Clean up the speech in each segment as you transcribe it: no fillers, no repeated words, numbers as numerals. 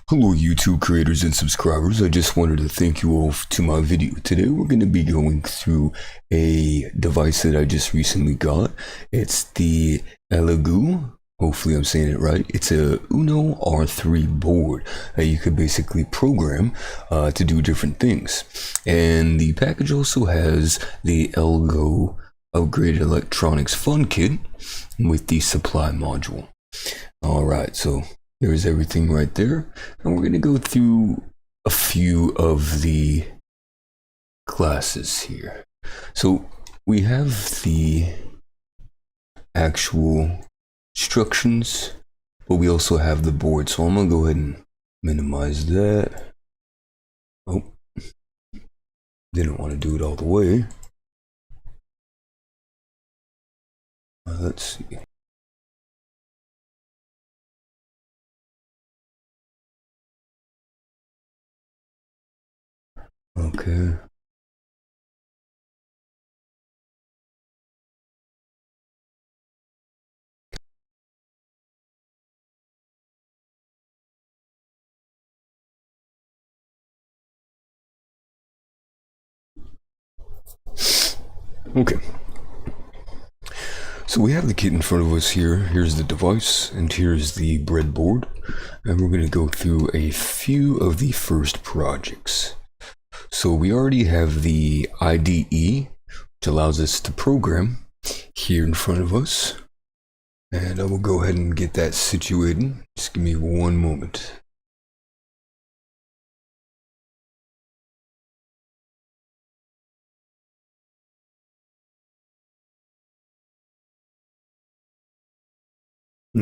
Hello YouTube creators and subscribers, I just wanted to thank you all to my video. Today we're going to be going through a device that I just recently got. It's the Elegoo, hopefully I'm saying it right. It's a Uno R3 board that you could basically program to do different things. And the package also has the Elegoo Upgraded Electronics Fun Kit with the supply module. Alright, so there's everything right there, and we're going to go through a few of the classes here. So we have the actual instructions, but we also have the board. So I'm going to go ahead and minimize that. Oh, didn't want to do it all the way. Let's see. Okay. Okay. So we have the kit in front of us here. Here's the device, and here's the breadboard. And we're going to go through a few of the first projects. So we already have the IDE, which allows us to program here in front of us. And I will go ahead and get that situated. Just give me one moment.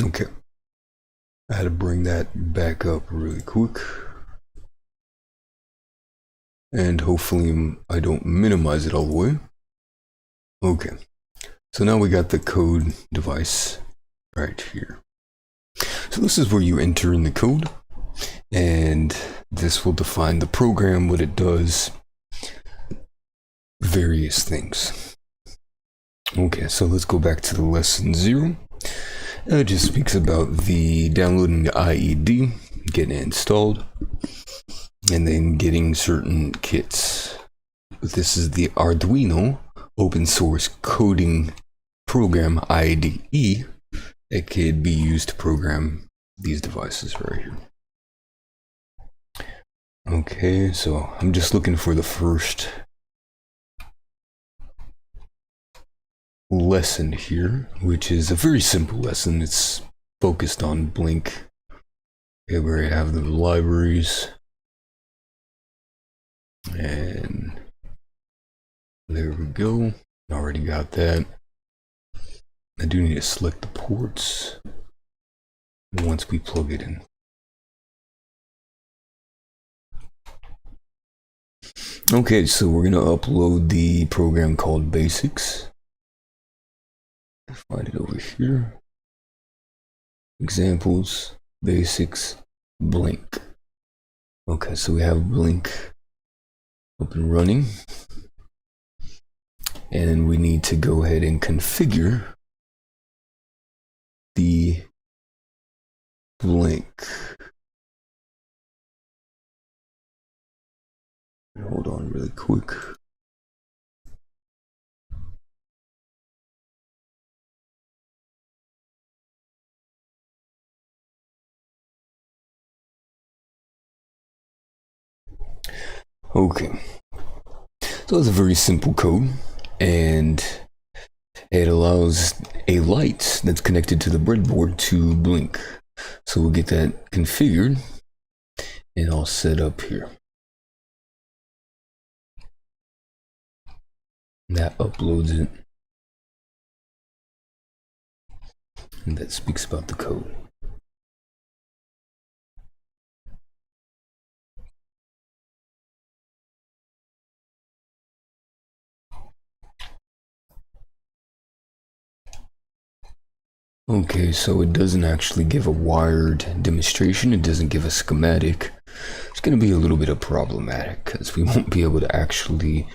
Okay. I had to bring that back up really quick. And hopefully I don't minimize it all the way. Okay. So now we got the code device right here. So this is where you enter in the code, and this will define the program, what it does, various things. Okay, so let's go back to the lesson 0. It just speaks about the downloading the IED, getting it installed, and then getting certain kits. This is the Arduino open source coding program IDE. It could be used to program these devices right here. Okay, so I'm just looking for the first lesson here, which is a very simple lesson. It's focused on Blink. Okay, where you have the libraries, and there we go. Already got that. I do need to select the ports once we plug it in. Okay, so we're going to upload the program called Basics. Find it over here. Examples, Basics, Blink. Okay, so we have Blink up and running. And we need to go ahead and configure the Blink. Hold on really quick. Okay, so it's a very simple code, and it allows a light that's connected to the breadboard to blink. So we'll get that configured and all set up here. And that uploads it, and that speaks about the code. Okay, so it doesn't actually give a wired demonstration. It doesn't give a schematic. It's going to be a little bit of problematic because we won't be able to actually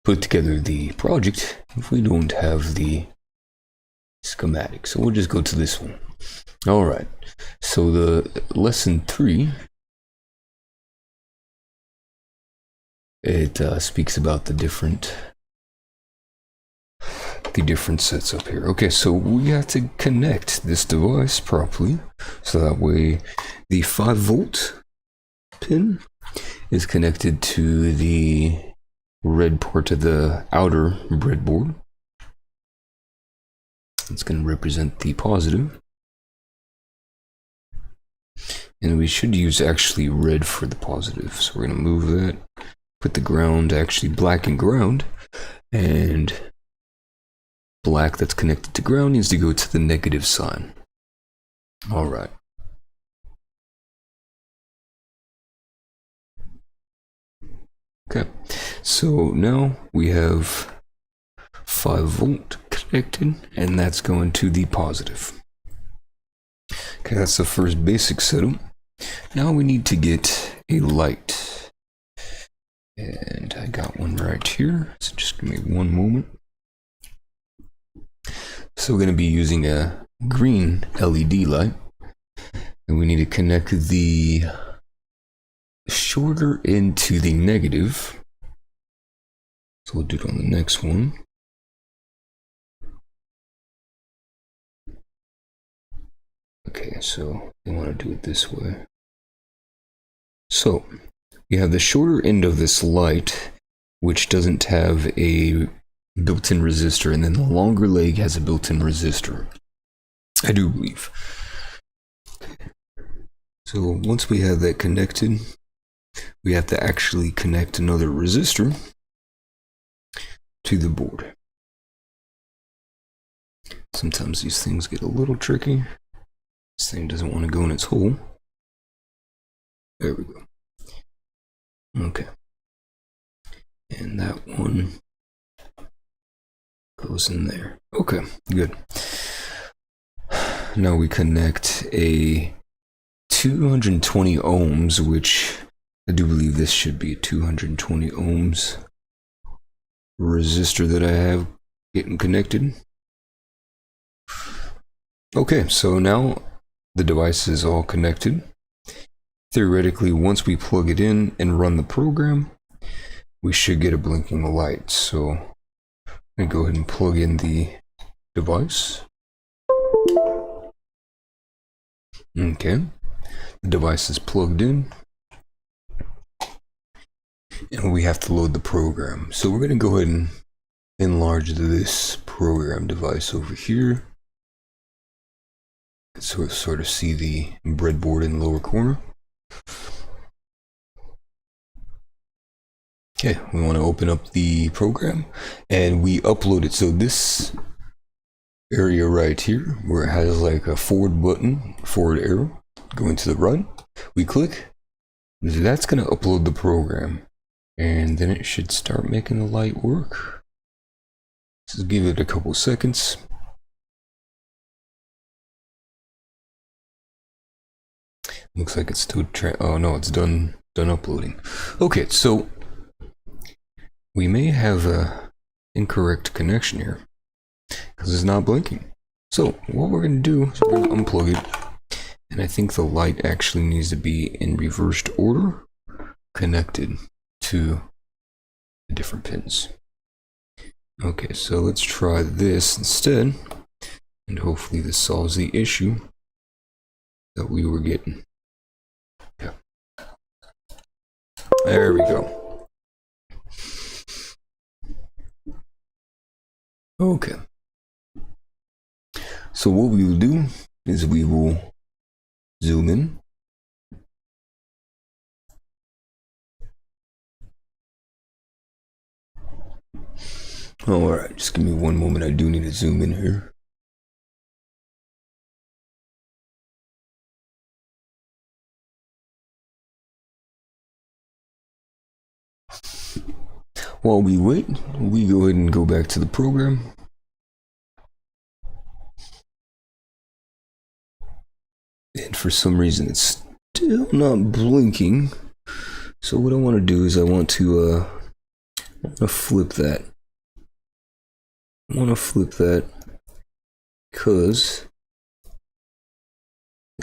put together the project if we don't have the schematic. So we'll just go to this one. All right, So the lesson 3, it speaks about the different sets up here. Okay, so we have to connect this device properly, so that way the 5-volt pin is connected to the red part of the outer breadboard. It's going to represent the positive. And we should use actually red for the positive. So we're going to move that, put the ground, actually black and ground, and black that's connected to ground needs to go to the negative sign. All right. Okay, so now we have 5-volt connected, and that's going to the positive. Okay, that's the first basic setup. Now we need to get a light. And I got one right here, so just give me one moment. So we're going to be using a green LED light, and we need to connect the shorter end to the negative. So we'll do it on the next one. Okay, so we want to do it this way. So you have the shorter end of this light, which doesn't have a built-in resistor, and then the longer leg has a built-in resistor, I do believe. So once we have that connected, we have to actually connect another resistor to the board. Sometimes these things get a little tricky. This thing doesn't want to go in its hole. There we go. Okay. And that one goes in there. Okay, good. Now we connect a 220 ohms, which I do believe this should be a 220 ohms resistor that I have getting connected. Okay, so now the device is all connected. Theoretically, once we plug it in and run the program, we should get a blinking light. So I'm going to go ahead and plug in the device. Okay, the device is plugged in, and we have to load the program. So we're going to go ahead and enlarge this program device over here. So we sort of see the breadboard in the lower corner. Okay, we want to open up the program and we upload it. So this area right here where it has like a forward button, forward arrow going to the right, we click, that's going to upload the program, and then it should start making the light work. Just give it a couple seconds. Looks like it's still oh no, it's done uploading. Okay, so we may have a incorrect connection here because it's not blinking. So what we're going to do is we're going to unplug it, and I think the light actually needs to be in reversed order, connected to the different pins. Okay, so let's try this instead, and hopefully this solves the issue that we were getting. Yeah. There we go. Okay. So what we will do is we will zoom in. All right, just give me one moment. I do need to zoom in here. While we wait, we go ahead and go back to the program. And for some reason, it's still not blinking. So what I want to do is I want to flip that. I want to flip that because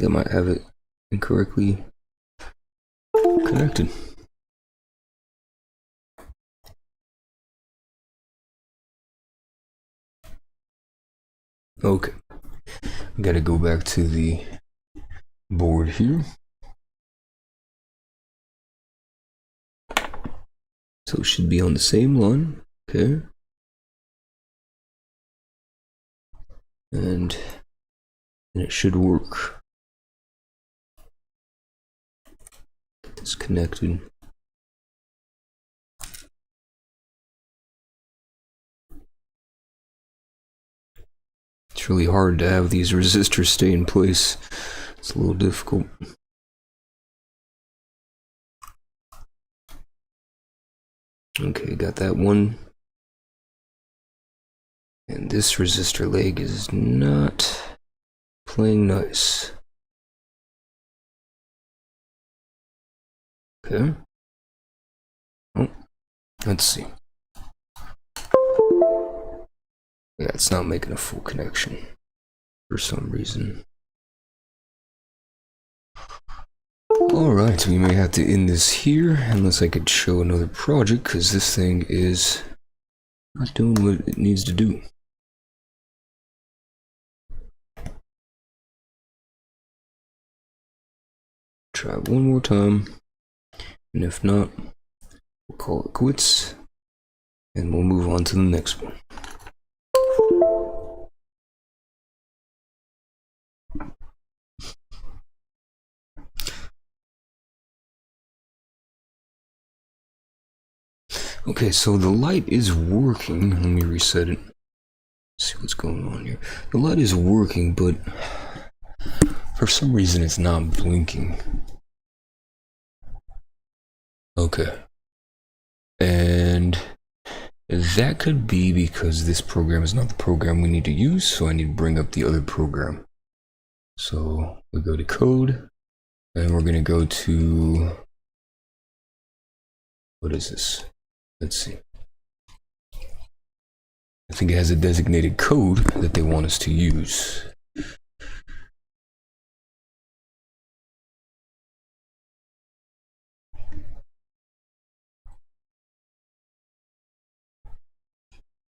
I might have it incorrectly connected. Okay, I gotta go back to the board here. So it should be on the same line, okay. And it should work. Get this connected. It's really hard to have these resistors stay in place. It's a little difficult. Okay, got that one. And this resistor leg is not playing nice. Okay. Oh, let's see. Yeah, it's not making a full connection for some reason. Alright, we may have to end this here unless I could show another project, because this thing is not doing what it needs to do. Try it one more time, and if not, we'll call it quits, and we'll move on to the next one. Okay, so the light is working. Let me reset it. See what's going on here. The light is working, but for some reason it's not blinking. Okay. And that could be because this program is not the program we need to use, so I need to bring up the other program. So we go to code, and we're going to go to, what is this? Let's see. I think it has a designated code that they want us to use.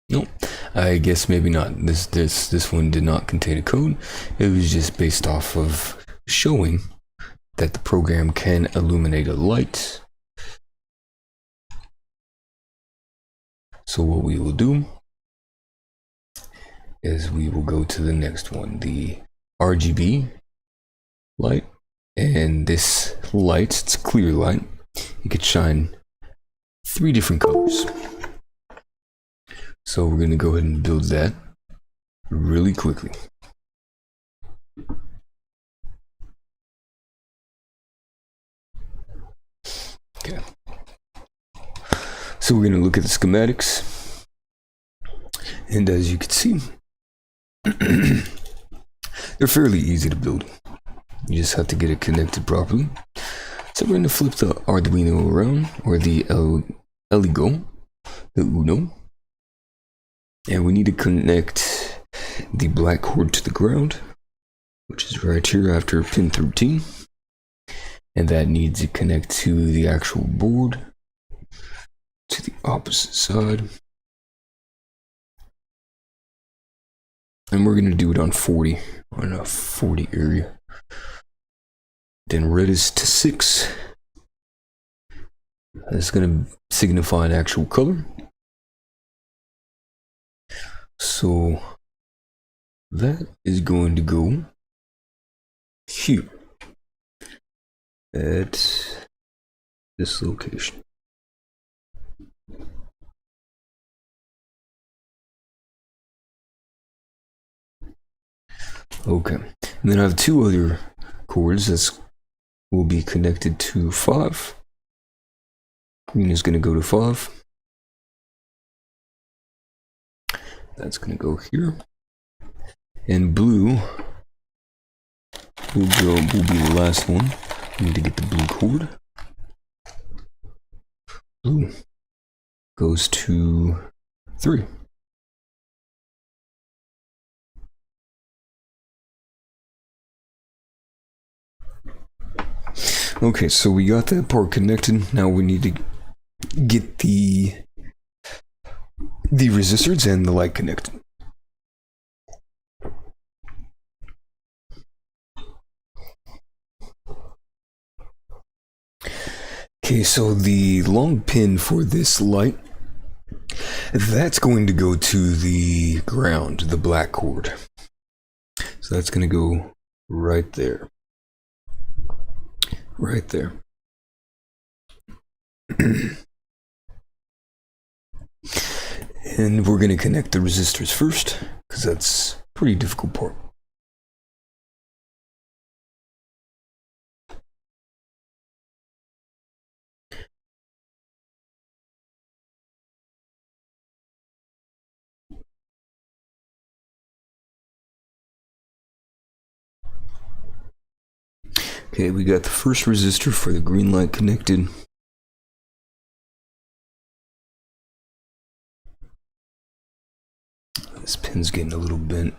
Nope, I guess maybe not. This one did not contain a code. It was just based off of showing that the program can illuminate a light. So what we will do is we will go to the next one, the RGB light. And this light, it's a clear light. It could shine 3 different colors. So we're going to go ahead and build that really quickly. Okay. So we're going to look at the schematics. And as you can see, they're fairly easy to build. You just have to get it connected properly. So we're going to flip the Arduino around, or the Elegoo Uno. And we need to connect the black cord to the ground, which is right here after pin 13. And that needs to connect to the actual board to the opposite side. And we're going to do it on 40, on a 40 area. Then red is to 6. That's going to signify an actual color. So that is going to go here at this location. Okay, and then I have 2 other cords that will be connected to 5. Green is going to go to 5. That's going to go here. And blue will be the last one. We need to get the blue cord. Blue goes to 3. Okay, so we got that part connected. Now we need to get the resistors and the light connected. Okay, so the long pin for this light, that's going to go to the ground, the black cord. So that's going to go right there. Right there. And we're going to connect the resistors first, because that's a pretty difficult part. Okay, we got the first resistor for the green light connected. This pin's getting a little bent.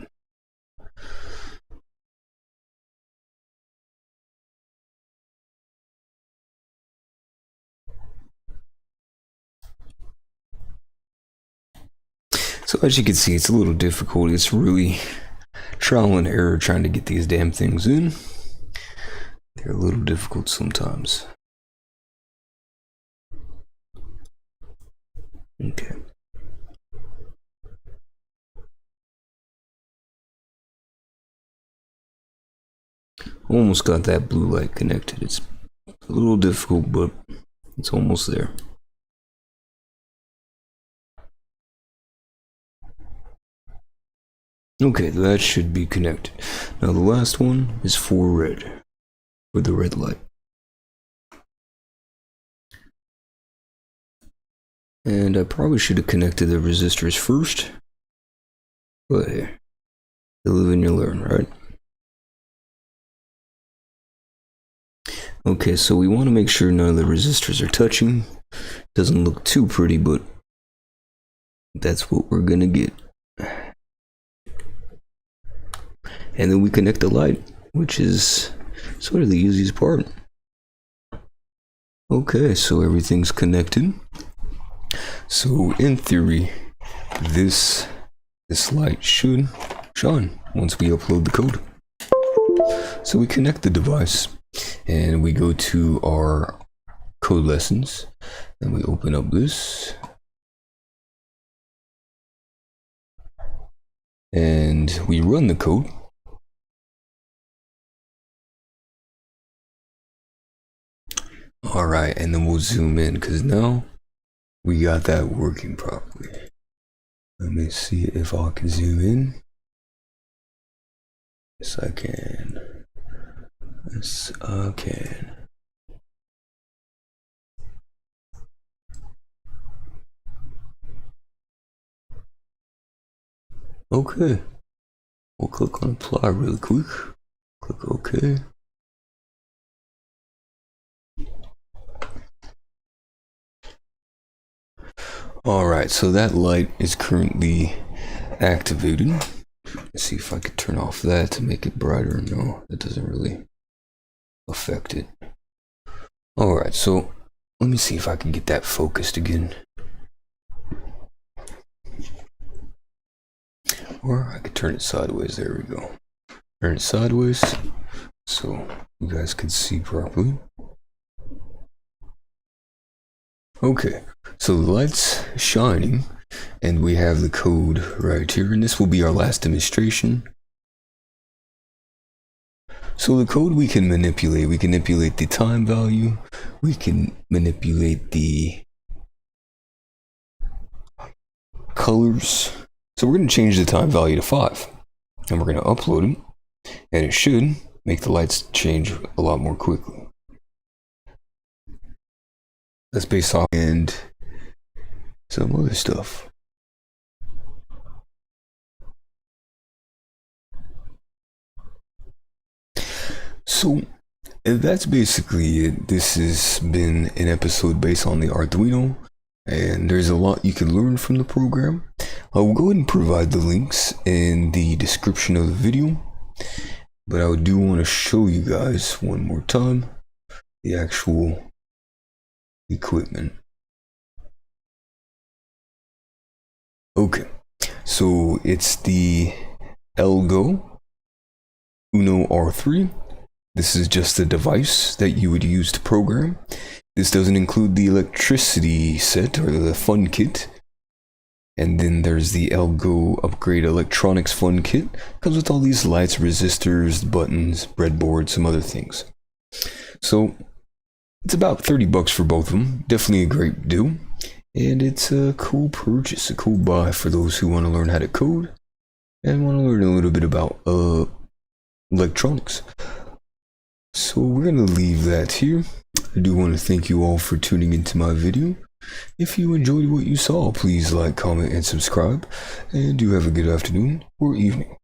So as you can see, it's a little difficult. It's really trial and error trying to get these damn things in. They're a little difficult sometimes. Okay. Almost got that blue light connected. It's a little difficult, but it's almost there. Okay, that should be connected. Now the last one is for red, with the red light. And I probably should have connected the resistors first, but hey, you live and you learn, right? Okay, so we want to make sure none of the resistors are touching. Doesn't look too pretty, but that's what we're gonna get. And then we connect the light, which is sort of the easiest part. Okay, so everything's connected. So in theory, this light should shine once we upload the code. So we connect the device and we go to our code lessons and we open up this. And we run the code. All right, and then we'll zoom in because now we got that working properly. Let me see if I can zoom in. Yes, I can. Yes, I can. Okay. We'll click on apply really quick. Click OK. Alright, so that light is currently activated. Let's see if I could turn off that to make it brighter. No, that doesn't really affect it. Alright, so let me see if I can get that focused again. Or I could turn it sideways. There we go. Turn it sideways so you guys can see properly. Okay, so the light's shining and we have the code right here, and this will be our last demonstration. So the code we can manipulate the time value, we can manipulate the colors. So we're going to change the time value to 5 and we're going to upload it, and it should make the lights change a lot more quickly. That's based off and some other stuff. So that's basically it. This has been an episode based on the Arduino, and there's a lot you can learn from the program. I will go ahead and provide the links in the description of the video, but I do want to show you guys one more time the actual equipment. Okay, so it's the Elegoo Uno R3. This is just a device that you would use to program. This doesn't include the electricity set or the fun kit. And then there's the Elegoo Upgrade Electronics fun kit. Comes with all these lights, resistors, buttons, breadboard, some other things. So it's about 30 bucks for both of them. Definitely a great deal. And it's a cool purchase, a cool buy for those who want to learn how to code and want to learn a little bit about electronics. So we're going to leave that here. I do want to thank you all for tuning into my video. If you enjoyed what you saw, please like, comment, and subscribe. And do have a good afternoon or evening.